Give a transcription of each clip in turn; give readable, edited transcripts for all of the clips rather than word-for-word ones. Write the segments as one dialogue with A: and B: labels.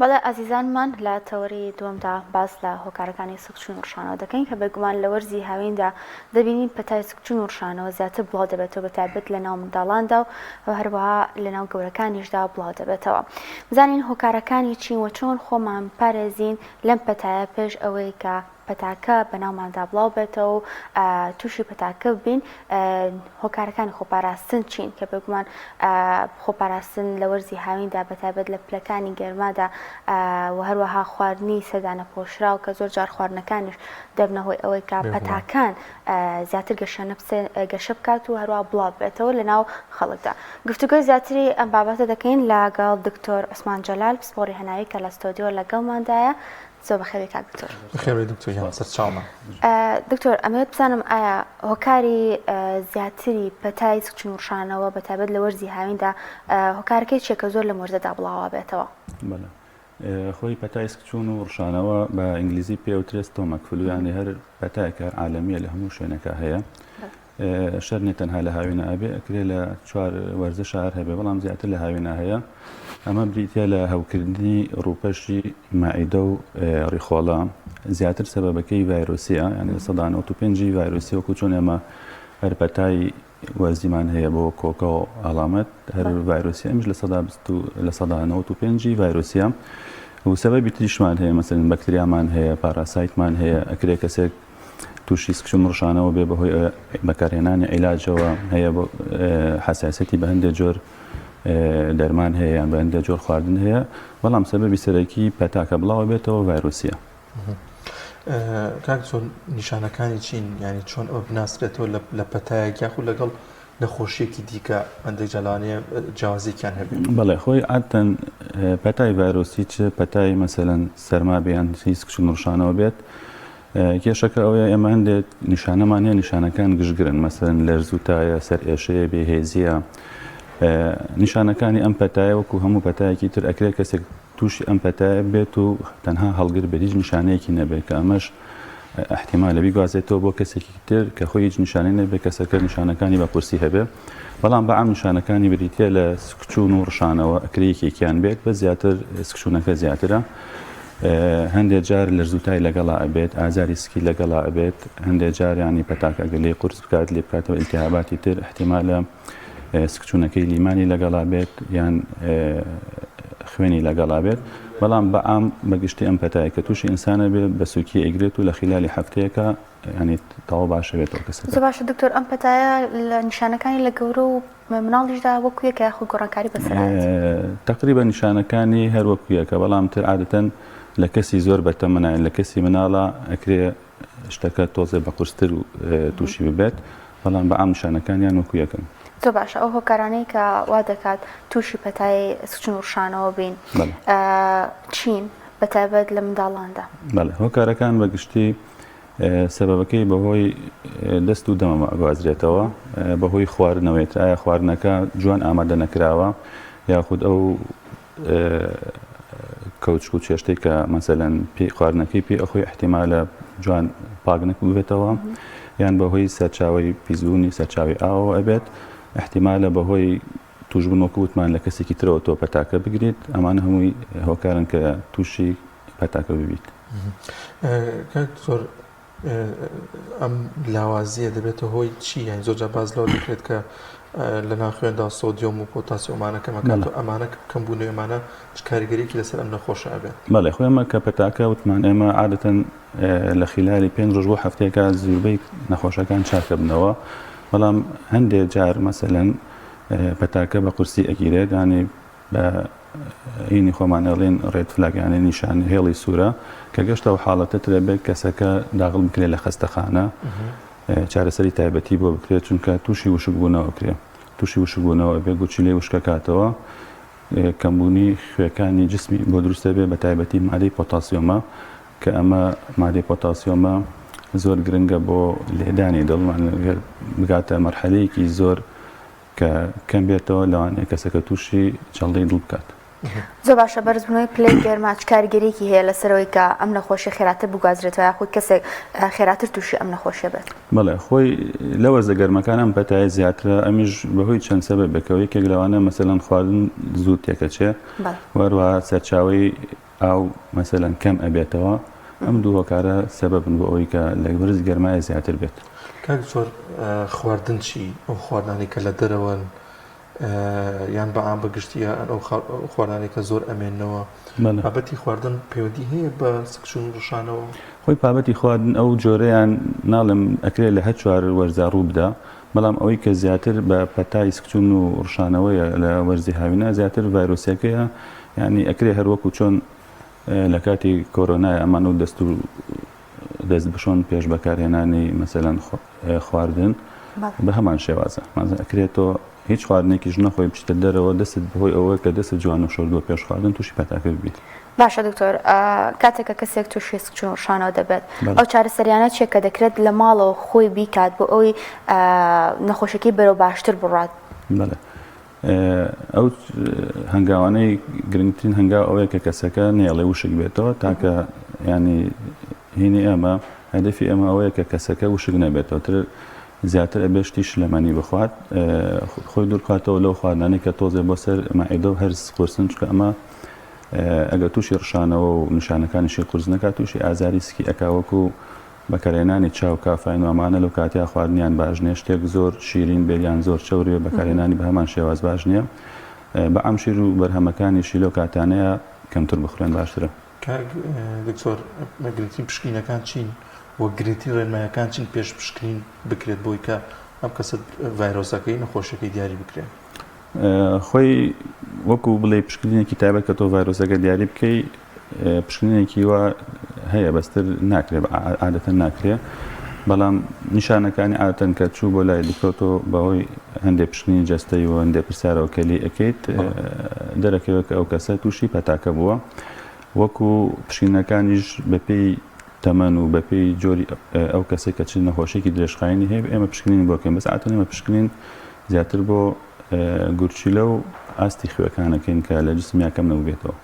A: بەڵێ ئازیزانمان لە تەوەری دووەمدا باس لە هۆکارەکانی سکچون و ڕشانەوە دەکەین کە بەگومان لە وەرزی هاویندا دەبینین پەتای سکچون و ڕشانەوە زیاتر بڵاو دەبێتەوە بەتایبەت لە ناو منداڵاندا و هەروەها لە ناو گەورەکانیشدا بڵاو دەبێتەوە. بزانین هۆکارەکانی چین و چۆن خۆمان پارێزین لەم پەتایە پێش ئەوەی کە پەتاکە بەناوماندا بڵاو بێتەوە و تووشی پەتاکە ببین. هۆکارەکانی خۆپاراستن چین کە بەگومان خۆپاراستن لە وەرزی هاویندا بەتایبەت لە پلەکانی گەرمادا و هەروەها خواردنی سەردانە پۆشراو کە زۆر جار خواردنەکانش دەبنە هۆی ئەوەی کە پەتاکان زیاتر گەشە بکات و هەروە بڵاو بێتەوە لە ناو خەڵکدا. گفتوگۆی زیاتری ئەم بابەتە دەکەین لەگەڵ دکتۆر عوسمان جەلال پسپۆڕی هەناوی کە لە ستۆدیۆ لەگەڵماندایە. زۆر بەخێر کاک دکتۆر.
B: بەخێر دکتۆر سەرچاومە.
A: دکتۆر ئەمەوێت بزانم ئایا هۆکاری زیاتری پەتای سکچون و ڕشانەوە بەتایبەت لە وەرزی هاویندا هۆکارەکەی چێکە زۆر لە مۆرزەدا بڵاوە بێتەوە؟
C: بەڵێ خۆی پەتای سکچون و ڕشانەوە بە ئینگلیزی پێوترێت ستۆمەکفلو یانی هەر پەتایەکە عالەمیە لە هەموو شوێنەکە هەیە. شەر نێ تەنها لە هاوینە ئەبێ ئەکرێ لە چوار وەرزە شار هەبێ بەڵام زیاتر لە هاوینە هەیە. ئەمە بریتە لە هەوکردنی ڕووپەشی مائیدە و ڕیخۆڵە زیاتر سەبەبەکەی ڤایرۆسیە یعنی 95 ڤایرۆسی وەکو چۆن ئێمە هەر پەتای وەرزیمان هەیە بۆ کۆکە و ئەڵامەت هەر ڤایرۆسی ئەمش لە 95 ڤایرۆسیە و سەبەبی تریشمان هەیە مەسەلەن بەکتریامان هەیە پاراسایتمان هەیە ئەکرێ کەسێک تووشی سکچون ڕشانەوە بێ بەهۆی بەکارهێنانی عیلاجەوە هەیە حەساسەتی بە هەندێک جۆر دەرمان هەیە یان بە هەندێک جۆر خواردن هەیە بەڵام سەبەبی سەرەکی پەتاکە بڵاوە بێتەوە ڤایرۆسیە.
B: کاک چۆن نیشانەکانی چین ینی چۆن ئەوە بناسرێتەوە لە پەتایەک یاخود لەگەڵ نەخۆشیەکی دیکە ئەندێک جەلانەیە جیاوازییان هەبێت؟
C: بەڵێ خۆی عادەتەن پەتای ڤایرۆسی چ پەتای مەسەلەن سەرما بێیان سکچون ڕشانەوە بێت کێشەکە ئەوەیە ئێمە هەندێک نیشانەمان هەیە نیشانەکان گشتگرن مەسەلەن لەرزوتایە سەر ئێشەیە بێهێزیە. نیشانەکانی ئەم پەتایە وەکو هەموو پەتایەکی تر ئەکرێت کەسێک تووشی ئەم پەتایە بێت و تەنها هەڵگر بێت هیچ نیشانەیەکی نەبێت کە ئەمەش احتیمالە بیگوازێتەوە بۆ کەسێکی تر کە خۆی هیچ نیشانەی نەبێت کەسەکە نیشانەکانی بەپرسی هەبێت بەڵام بە عام نیشانەکانی بریتە لە سکچون و ڕشانەوە ئەکرەیەکێکیان بێت بە زیاتر سکچوونەکە زیاترە. هەندێک جار لەرزوتای لەگەڵا ئەبێت ئازاری سکی لەگەڵا ئەبێت هەندێک جار ینی پەتاکە لێ قورس بکات لێ بکاتەوە ئیلتیهاباتی تر احتیمالە سکچوونەکەی لیمانی لەگەڵا بێت یان خوێنی لەگەڵا بێت بەڵام بە عام بەگشتی ئەم پەتایە کە تووشی ئینسانە بێت بە سووکی ئەیگرێت و لە خلالی هەفتەیەکە ینی تەواو باشە بێتەوە کەسەکە.
A: زۆر باشە دکتۆر ئەم پەتایە لە نیشانەکانی لە گەورە و مناڵیشدا وەکویەکە یاخود گۆڕانکاری بەسەرایەت؟
C: تقریبا نیشانەکانی هەر وەکویەکە بەڵام تر عادەتەن لە کەسی زۆر بەتەمەنایە لە کەسی مناڵە ئەکرێ شتەکە تۆزێ بە قورستر و تووشی ببێت بەڵام بە عام نیشانەکانیان وەکویەکەن.
A: زۆر باشە ئەو هۆکارانەی کە وا دەکات تووشی پەتای سکچون و ڕشانەوە بین چین بەتایبەت لە منداڵاندا؟ بەڵێ
C: هۆکارەکان بەگشتی سەبەبەکەی بەهۆی دەست و دەمە ئەگوازرێتەوە بەهۆی خواردنەوەیت ئایا خواردنەکە جوان ئامادە نەکراوە یاخود ئەو کەوچک و چێشتەی کە مەسەلەن خواردنەکەی پێ ئەخۆی احتیمالە جوان پاک نەبێتەوە یان بەهۆی سەرچاوی پیزبوونی سەرچاوی ئاوەوە ئەبێت احتیمالە بەهۆی توشبوون وەکو وتمان لە کەسێکی ترەوە تۆ پەتاکە بگریت ئەمانە هەمووی هۆکارن کە تووشی پەتاکە ببیت.
B: زۆر ئەم لاوازیە دەبێتە هۆی چی یان زۆرجار باز لەوە دەکرێت کە لە ناخوێندا سۆدیۆم و پۆتاسیۆمانە کەمەکات و ئەمانە کەمبوونەوەی ئەمانە کاریگەریەکی لەسەر ئەم نەخۆشە ئەبێت؟ بەڵێ
C: خۆی ئەمە کە پەتاکە وتمان ئێمە عادەتەن لە خلالی 5 ڕۆژ بۆ هەفتەیەکە زووربەی نەخۆشەکان چاکە بنەوە بەڵام هەندێک جار مەسەلەن پەتاکە بە قورسی ئەگیرێت ینی بە هینی خۆمان ئەڵێن ڕێد فلاگیانە نیشان هێڵی سوورە کە گەشتە و حاڵەتە ترە بێت کەسەکە داغڵ بکرێت لە خەستەخانە چارەسەری تایبەتی بۆ بکرێت چونکە تووشی وشکبوونەوە کرێ تووشی وشکبوونەوە بێ گوچی لێ وشکەکاتەوە کەمبوونی خوێەکانی جسمی بۆ دروستە بێ بە تایبەتی مادەی پۆتاسیۆمە کە ئەمە مادەی پۆتاسیۆمە زۆر گرنگە بۆ لێدانی دڵمان بگاتە مەرحەلەیەکی زۆر کە کەم بێتەوە لەوانەیە کەسەکە تووشی چاڵەی دڵ بکات.
A: زۆر باشە بەرزبوونەوەی پلەی گەرما چ کاریگەریەکی هەیە لەسەرەوەی کە ئەم نەخۆشی خێراتر بگوازرێتەوە یاخود کەسێک خێراتر تووشی ئەم نەخۆشیە بێت؟
C: بەڵێ خۆی لە وەرزە گەرمەکان ئەم پەتایە زیاترە ئەمیش بەهۆی چەند سەبەبێکەوە یەکێک لەوانە مەسەلەن خواردن زوو تێکەچێ وەروە سەرچاوی ئاو مەسەلەن کەم ئەبێتەوە ئەم دوو هۆکارە سەبەبن بۆ ئەوەی کە لە ورز گەرمایە زیاتر بێت.
B: کاک زۆر خواردن چی ئەو خواردانی کە لە دەرەوەن یان بەعام بەگشتیە ئەو خواردانی کە زۆر ئەمێنەوە بابەتی خواردن پەیوەندی هەیە بە سکچون ڕشانەوە؟
C: خۆی بابەتی خواردن ئەو جۆرەیان ناڵم ئەکرێت لە هەر چوار وەرزە ڕوو بدە، بەڵام ئەوەی کە زیاتر بە پەتای سکچون و ڕشانەوەیە لە وەرزی هاوینە زیاتر ڤایرۆسەکەیە، یعنی ئەکرێ هەروەکو چۆن لە کاتی کۆرۆنای ئەمان و دەست بشۆن پێش بەکارهێنانی مەسەلەن خواردن بە هەمان شێوازە ئەکرێتەوە هیچ خواردنێکیش نەخۆی بچتە دەرەوە دەست بەهۆی ئەوە کە دەست جوان و شۆردووە پێش خواردن تووشی پەتاکە ببیت.
A: باشە دکتۆر، کاتێکە کەسێک تووشی سکچون و ڕشانەوە دەبێت ئەو چارەسەریانە چێک کە دەکرێت لە ماڵەوە خۆی بیکات بۆ ئەوی نەخۆشیەکەی بەرەو باشتر بڕات؟
C: بەڵێ ئەو هەنگاوانەی گرنگترین هەنگاو ئەوەیە کە کەسەکە نێڵێ وشک بێتەوە تاکە ینی هینی ئێمە هەدەفی ئەمە ئەوەیە کە کەسەکە وشک نەبێتەوە تر زیاتر ئەبێ شتیش لەمەنی بخوات خۆی دوورکاتەوە لەو خواردنانی کە تۆزێ بۆ سەر مائیدە و هەرس قورسن، چکە ئەمە ئەگەر تووشی ڕشانەوە و نیشانەکانیشی قورس نەکات تووشی ئازاری سکی ئەکاوەکو بەکارهێنانی چاو کافین و ئەمانە لەو کاتیا خواردنیان باش نییە، شتێک زۆر شیرین بێریان زۆر چەورێ بەکارهێنانی بە هەمان شێواز باش نییە، بە ئەم شیر و بەرهەمەکانیشی لەو کاتانەیە کەمتر بخورێن باشترە.
B: دکتۆر گرنگترین پشکنینەکان چین وە گرنگترین ڕێنمایەکان چین پێش پشکنین بکرێت بۆی کە ئەم کەسە ڤایرۆسەکەی نەخۆشیەکەی دیاری بکرێت؟
C: خۆی وەکو بڵێ پشکنینێکی تایبەت کە تۆ ڤایرۆسەکە دیاری بکەی پشکنینێکی وە هەیە بەستر ناکرێت عادەتەن ناکرێت، بەڵام نیشانەکانی عادەتەن کە چوو بۆ لای دکتۆر بەهۆی هەندێک پشکنینی جەستەی و هەندێک پرسیارەوە کەلی ئەەکەیت دەرەکەوێت کە ئەو کەسە تووشی پەتاکە بووە، وەکو پشکنینەکانیش بەپێی تەمەن و بەپێی جۆری ئەو کەسێک کە چ نەخۆشیێکی درێژخایینی هەیە ئێمە پشکنینی بۆکەین، بەس عادەتەن ئێمە پشکنین زیاتر بۆ گورچیلە و ئاستی خوێەکانەکەین کە لە جسمیا کەم نەبووبێتەوە.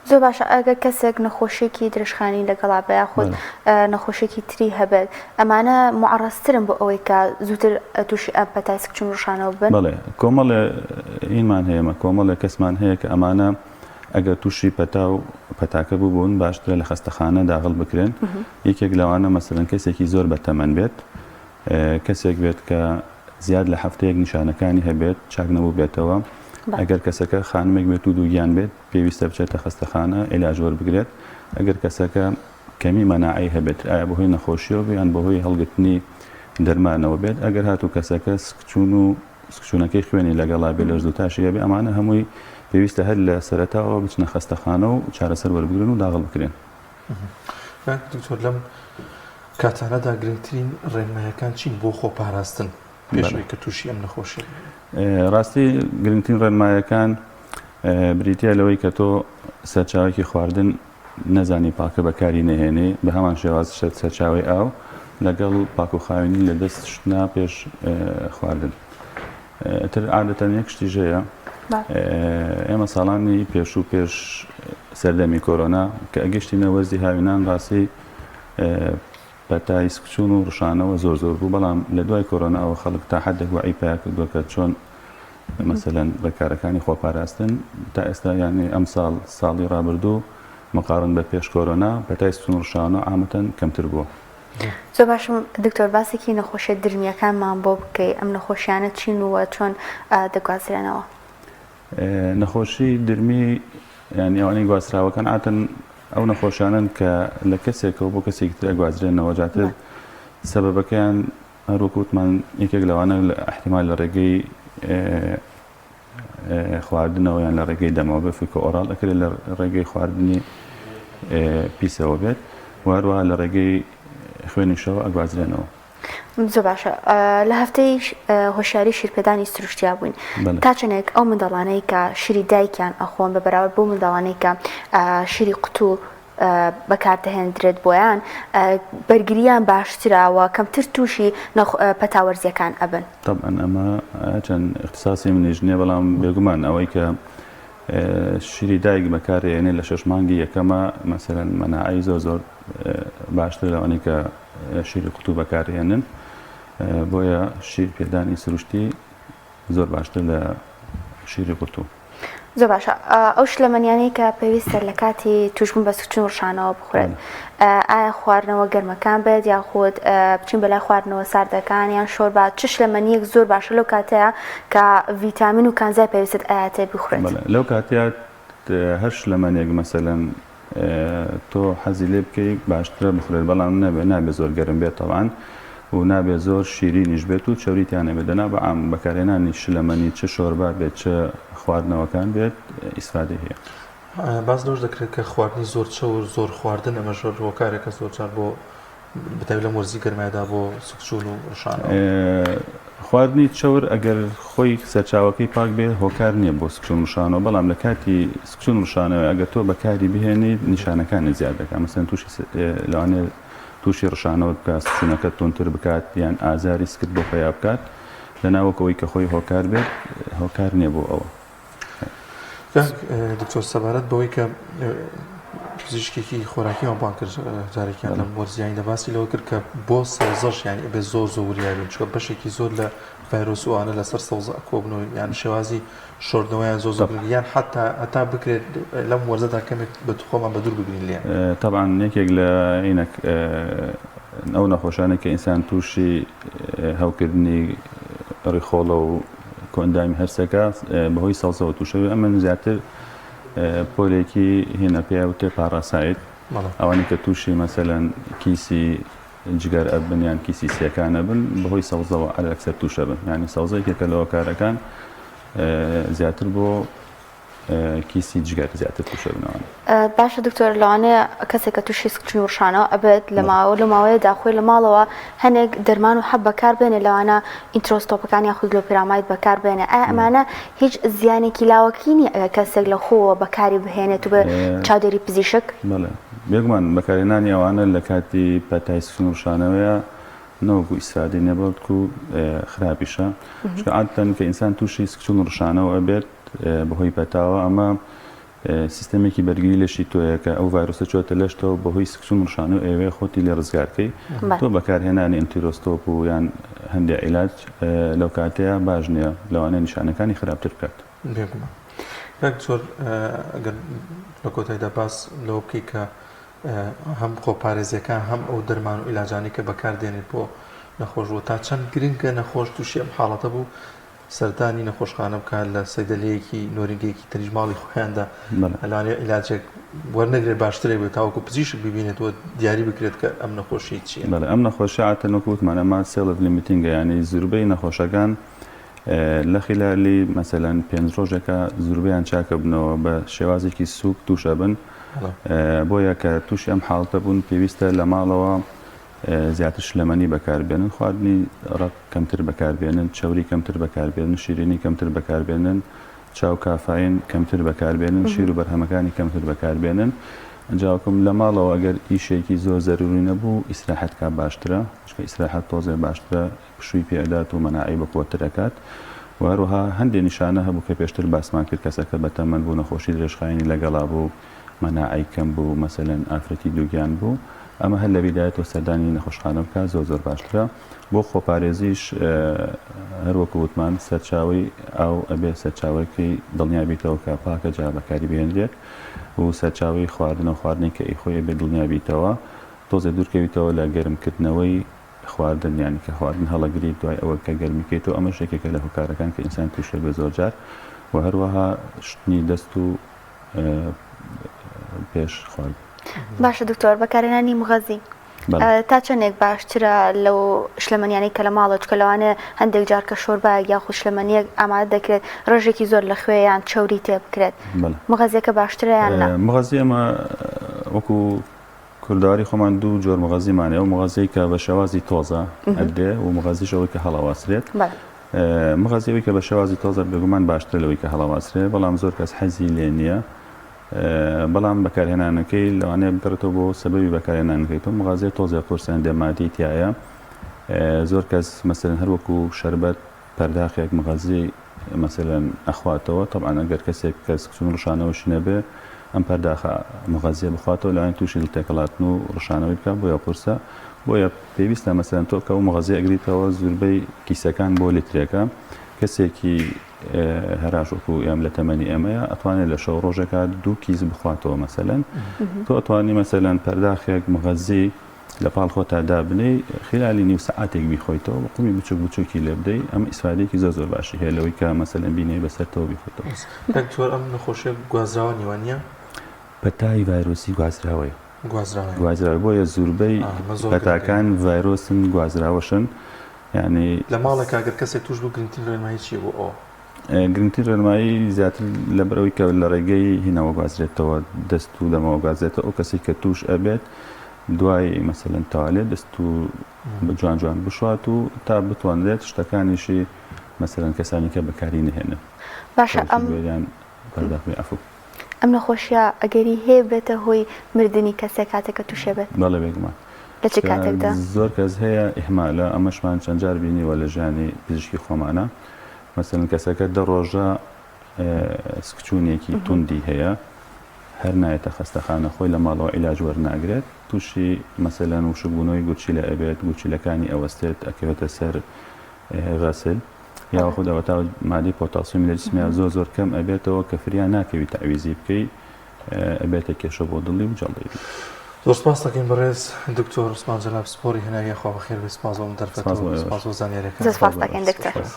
A: زۆر باشە، ئەگەر کەسێک نەخۆشیێکی درێژخانی لەگەڵا بە خۆت نەخۆشیێکی تری هەبێت ئەمانە معڕەسترن بۆ ئەوەی کە زووتر تووشی ئەم پەتای سکچون ڕشانەوە بن؟
C: بەڵێ کۆمەڵێ ئینمان هەیەمە کۆمەڵێ کەسمان هەیە کە ئەمانە ئەگەر تووشی پەتا و پەتاکە بوون باشترە لە خەستەخانە داغڵ بکرێن. یەکێک لەوانە مەسەلەن کەسێکی زۆر بەتەمەن بێت، کەسێک بێت کە زیاد لە هەفتەیەک نیشانەکانی هەبێت چاک نەبوو بێتەوە، ئەگەر کەسەکە خانمێک بێت و دووگیان بێت پێویستە بچێتە خەستەخانە عیلاج وەربگرێت، ئەگەر کەسەکە کەمی مەناعی هەبێت ئایا بەهۆی نەخۆشیەوە یان بەهۆی هەڵگرتنی دەرمانەوە بێت، ئەگەر هاتوو کەسەکە سکچون و سکچوونەکەی خوێنی لەگەڵا بێ لە زووتاشی هەبێ ئەمانە هەمووی پێویستە هەر لە سەرەتاوە بچنە خەستەخانە و چارەسەر وەربگرن و داغڵ بکرێن.
B: دکتۆر لەم کاتانەدا گرنگترین ڕێنمایەکان چین بۆ خۆپاراستن پێشەوەی کە تووشی ئەم نەخۆشی؟
C: ڕاستی گرنگترین ڕێنمایەکان بریتە لەوەی کە تۆ سەرچاوێکی خواردن نەزانی پاکە بەکاری نەهێنێ، بە هەمان شێواز سەرچاوی ئاو لەگەڵ پاکوخاوێنی لە دەست شتنا پێش خواردن. تر عادەتەن یەک شتیژەیە ئێمە ساڵانی پێش و پێش سەردەمی کۆرۆنا کە ئەگەشتینە وەرزی هاوینان ڕاستی پەتای سکچون و ڕشانەوە زۆر زۆر بوو، بەڵام لە دوای کۆرۆناەوە خەڵک تا حدێک وعی پیا کردووە کە چۆن مەسەلەن ڕێکارەکانی خۆپاراستن تا ئێستا یانی ئەم ساڵی ڕابردوو مقارن بە پێش کۆرۆنا پەتای سکچون و ڕشانە عامەتەن کەمتر بووە.
A: زۆر باشم دکتۆر، باسێکی نەخۆشیە درنیەکانمان بۆ بکەی، ئەم نەخۆشیانە چین وە چۆن دەگوازرێنەوە؟
C: نەخۆشی درمی ینی ئەوانەی گواستراوەکان عادەتەن ئەو نەخۆشیانن کە لە کەسێکەوە بۆ کەسێکی تر ئەگوازرێنەوە، جاتر سەبەبەکەیان هەروەکوتمان یەکێک لەوانە احتیمال لە ڕێگەی خواردنەوە یان لە ڕێگەی دەمەوە بێت فیکۆ ئۆڕاڵ ئەکرێت لە ڕێگەی خواردنی پیسەوە بێت، وهروەها لە ڕێگەی خوێنیشەوە ئەگوازرێنەوە.
A: زۆر باشە، لە هەفتەی هۆشیاری شیرپێدانی سروشتیا بووین، تا چەندێک ئەو منداڵانەی کە شیری دایکیان ئەخۆن بە بەراورد بۆ منداڵانەی کە شیری قوتوڵ بەکاردەهێنرێت بۆیان بەرگریان باشتراوە کەمتر تووشی پەتاوەرزیەکان ئەبن.
C: طبعا ئەمە چەند اختصاسی منیش نییە، بەڵام بێگومان ئەوەی کە شیری دایک بەکارهێنێ لە 6 مانگی یەکەمە مەسەلەن مەناعی زۆر زۆر باشتر لەوانەی کە شیری قوتوو بەکارهێنن، بۆیە شیرپێدانی سروشتی زۆر باشتر لە شیری قوتوو.
A: زۆر باشە ئەو شلەمەنیانەی کە پێویستە لە کاتی توشبوون بە سکچون ڕشانەوە بخورێت ئایا خواردنەوە گەرمەکان بێت یاخود بچین بەلای خواردنەوە ساردەکان یان شۆربا چ شلەمەنیەک زۆر باشە لەو کاتەیە کە ڤیتامین و کانزای پێویست ئاەتێ بخورێت
C: لەو کاتیات هەر شلەمەنێک مەسەلەن تۆ حەزی لێ بکەی باشترە بخورێت بەڵام نابێت زۆر گەرم بێت تەوان و نابێت زۆر شیرینیش بێت و چەوریتیانە بێت دەنا بە عام بەکارهێنانی شلەمەنی چ شۆربا بێت چ خواردنەوەکان بێت ئیسفادەی هەیە.
B: باز لەوش دەکرێت کە خواردنی زۆر چە و زۆر خواردن ئەمە ژۆر هۆکارێکە زۆرجار بۆ بەتەوی لە وەرزی گەرمایدا بۆ سکچون و ڕشانەوە
C: خواردنی چەور ئەگەر خۆی سەرچاوەکەی پاک بێت هۆکار نییە بۆ سکچون ڕشانەوە بەڵام لە کاتی سکچون ڕشانەوە ئەگەر تۆ بەکاری بهێنیت نیشانەکانی زیاد دەکات مەسەن تووشی لەوانێ تووشی ڕشانەوە بکات سکچونەکە تونتر بکات یان ئازاری سکت بۆ پیا بکات لەناوەکەوەی کە خۆی هۆکار بێت هۆکار نییە بۆ ئەوە.
B: دکتۆر سەبارەت بەوەی کە پزیشکێکی خۆراکیمان بان کرد جارێکیان لەم وەرزیانی دەباسی لەوە کرد کە بۆ سەوزەش یانی بێ زۆر وریابن چکە بەشێکی زۆر لە ڤایرۆس وانە لەسەر سەوزە کۆبنەوە یان شێوازی شۆردنەوەیان زۆر یان حتا بکرێت لەم وەرزەدا کەمێک بە خۆمان بە دوور بگرین لێ
C: طبعا یەکێک لە عینەک ئەو نەخۆشانە کە ئینسان تووشی هەوکردنی ڕیخۆڵە و کۆندامی هەرسەکە بەهۆی سەوزەوە تووشەوە ئەمە زیاتر پۆلێکی هێنە پێ وتێ پاڕاسایت ئەوانی کە تووشی مەسەلەن کیسی جگەر ئەبن یان کیسی سیەکانە بن بەهۆی سەوزەوە ئەلەکسەر تووشە بن ینی سەوزەیەکێکە لەوە کارەکان زیاتر بۆ کیسی جگەر زیاتر تووشە بنەوە.
A: باشە دکتۆر لەوانەیە کەسێک کە تووشی سکچون ڕشانەوە ئەبێت لە ماوەیەدا خۆی لە ماڵەوە هەنێک دەرمان و حەب بەکار بێنێ لەوانە ئینترۆستۆپەکان یاخود لۆپیرامید بەکار بێنێ ئایا ئەمانە هیچ زیانێکی لاوەکی نیە ئەگەر کەسێک لە خۆوە بەکاری بهێنێت و بە چاودێری پزیشک؟
C: بەڵێ بێگومان بەکارهێنانی ئەوانە لە کاتی پەتای سکچون ڕشانەوەیە نەوەکو ئیسفادەی نەبەوت و خراپیشە چکە عادەتەن کە ئینسان تووشی سکچون ڕشانەوە ئەبێت بەهۆی پەتاوە ئەمە سیستەمێکی بەرگری لەشی تۆیە کە ئەو ڤایرۆسە چۆتە لەشتەوە بەهۆی سکچون ڕشانەوە ئێوێ خۆتی لێ ڕزگارکەی تۆ بەکارهێنانی ئەنتیرۆستۆپ و یان هەندێک عیلاج لەو کاتەیە باش نییە لەوانەیە نیشانەکانی خراپتر بکات.
B: زۆر ئەگەر بە کۆتایدا باس لەوە بکەی کە هەم خۆپارێزیەکان هەم ئەو دەرمان و عیلاجانی کە بەکاردێنێت بۆ نەخۆشبوو تا چەند گرنگە نەخۆش تووشی ئەم حاڵەتە بوو سەردانی نەخۆشخانە بکات لە سەیدەلەیەکی نۆرینگەیەکی تەنیژماڵی خۆیاندا ئەلانێ عیلاجێک وەرنەگرێت باشترێک بێت تاوەکو پزیشک ببینێتەوە دیاری بکرێت کە ئەم نەخۆشی چییە.
C: بەڵێ ئەم نەخۆشی عادەتەن وتمان ئەمە سێڵف لیمیتینگە ینی زووربەی نەخۆشەکان لە خلالی مەسەلەن 5 ڕۆژێکە زووربەیان چاکە بنەوە بە شێوازێکی سووک تووشە بن بۆیە کە تووشی ئەم حاڵتە بوون پێویستە لە ماڵەوە زیاتر شلەمەنی بەکاربێنن خواردنی ڕق کەمتر بەکاربێنن چەوری کەمتر بەکاربێنن شیرینی کەمتر بەکاربێنن چاو کافاین کەمتر بەکاربێنن شیر و بەرهەمەکانی کەمتر بەکاربێنن ئەنجاوکم لە ماڵەوە ئەگەر ئیشێکی زۆر زەروری نەبوو ئیسراحەت کا باشترە چکە ئیسراحەت تۆزێ باشترە پشووی پێدات و مەناعی بەقوترەکات و هەروەها هەندێک نیشانە هەبوو کە پێشتر باسمان کرد کەسەکە بەتەمەن بوو نەخۆشی درێژخایینی لەگەڵا بوو مەناعی کەم بوو مەسەلەن ئافرەتی دووگیان بوو ئەمە هەر لە بیدایەتەوە سەردانی نەخۆشخانە بکات زۆر باشترە بۆ خۆپارێزیش هەروەکو وتمان سەرچاوی ئەو ئەبێ سەرچاوەکەی دڵنیابیتەوە کە پاکە جا بەکاری بێنرێت و سەرچاوی خواردن و خواردنی کە ئیخۆیە بێ دڵنیابیتەوە تۆزێ دوورکەویتەوە لە گەرمکردنەوەی خواردن یانی کە خواردن هەڵەگری دوای ئەوە کە گەرمیکەیتەوە ئەمە شتێکێکە لە هۆکارەکان کە ئینسان تووشە بێ زۆرجار و هەروەها شتنی دەست و پێش خوارد.
A: باشە دکتۆر بەکارهێنانی مغەزی تا چەندێک باشترە لەو شلەمەنیانەی کە لە ماڵە چکە لەوانە هەندێک جار کە شۆربە یاخود شلەمەنیەک ئامادە دەکرێت ڕۆژێکی زۆر لە خوێیان چەوری تێ بکرێت مغەزیەکە باشترە یان نە؟
C: مغەزی ئەمە وەکو کورداواری خۆمان دوو جۆر مغەزیمانێ و مغەزەی کە بە شێوازی تۆزە ئەدێ و مغەزیشەوەی کە هەڵەواسرێت مغەزیەوەی کە بە شێوازی تۆزە بێگومان باشترە لەوەی کە هەڵەواسرێت بەڵام زۆر کەس حەزی لێ نییە بەڵام بەکارهێنانەکەی لەوانەیە بکڕێتەوە بۆ سەبەبی بەکارهێنانەکەی تۆ مغازیە تۆزێ قورسیان دێماتی تایە زۆر کەس مەسەلەن هەروەکو شەربەت پەرداخێک مغازی مەسەلەن ئەخواتەوە طبعاً ئەگەر کەسێک کە سکچون ڕشانەوەشی نەبێ ئەم پەرداخە مغازیە بخواتەوە لەوان تووشی دڵتێکەڵاتن و ڕشانەوەی بکات بۆیە قورسە بۆیە پێویستە مەسەلەن تۆ کە و مغازی ئەگریتەوە زووربەی کیسەکان بۆ لیترێکە کەسێکی هەراشوەکو ئەم لە تەمەنی ئەمەیە ئەتوانێت لە شەو ڕۆژێکە 2 کیس بخواتەوە مەسەلەن تۆ ئەتوانی مەسەلەن پەرداخێک مغەزی لە پاڵ خۆتا دابنەی خلالی نیو سەعاتێک بیخۆیتەوە بەقومی بچوک بچوکی لێ بدەی ئەمە ئیسفادەیەکی زۆر باشی هەیە لەوەی کە مەسەلەن بینێ بەسەرەوە بیخۆیتەوە.
B: دکتۆر ئەم نەخۆشیە گوازراوە نیوانە؟
C: پەتای ڤایرۆسی گوازراوەیە. گوازراوە بۆیە زۆربەی پەتاکان ڤایرۆسن گوازراوەشن یعنی
B: لە ماڵێک ئەگەر کەسێک توش بوو گرنگترین ڕێنمایی چیە بۆ ئەوە؟
C: گرنگترین ڕێنمایی زیاتر لە بەرەوەی کە لە ڕێگەی هینەوە گوازرێتەوە دەست و دەمەوە گوازرێتەوە ئەو کەسی کە توش ئەبێت دوای مەسەلەن تاوالێت دەست و جوان جوان بشوات و تا بتوانرێت شتەکانیشی مەسەلەن کەسانی کە بەکاری نهێنن.
A: باشە
C: ئەم پەرداخی ئەفو
A: ئەم نەخۆشیە ئەگەری هەیە بێتە هۆی مردنی کەسێک کاتێککە تووشێ بێت؟
C: بەڵێ بێگومان
A: لە چ کاتێکدا
C: زۆر کەس هەیە ئیحمالە ئەمەشمان چەند جار بینیوە لە ژیانی پزیشکی خۆمانە مەسەلەن کەسەکە 10 ڕۆژە سکچوونێکی توندی هەیە هەر نایەتە خەستەخانە خۆی لە ماڵەوە عیلاج وەرناگرێت تووشی مەسەلەن وشبوونەوەی گوچیلە ئەبێت گوچیلەکانی ئەوەستێت ئەکەوێتە سەر غەسل یاخود ئەوە تا مادەی پۆتاسیۆمی لە جسمیان زۆر کەم ئەبێتەوە کە فریان ناکەوی تەعویزی بکەی ئەبێتە کێشە بۆ دڵی و جەڵی.
B: زۆر سپاس دەکەین بەڕێز دکتۆر عوسمان جەلاب سپۆری هێناوی خوا بەخێر بێ سپاس بۆ دەرفەت و سپاس بۆ زانیاریەکان.
A: زۆر سپاس دەکەین دکتۆر.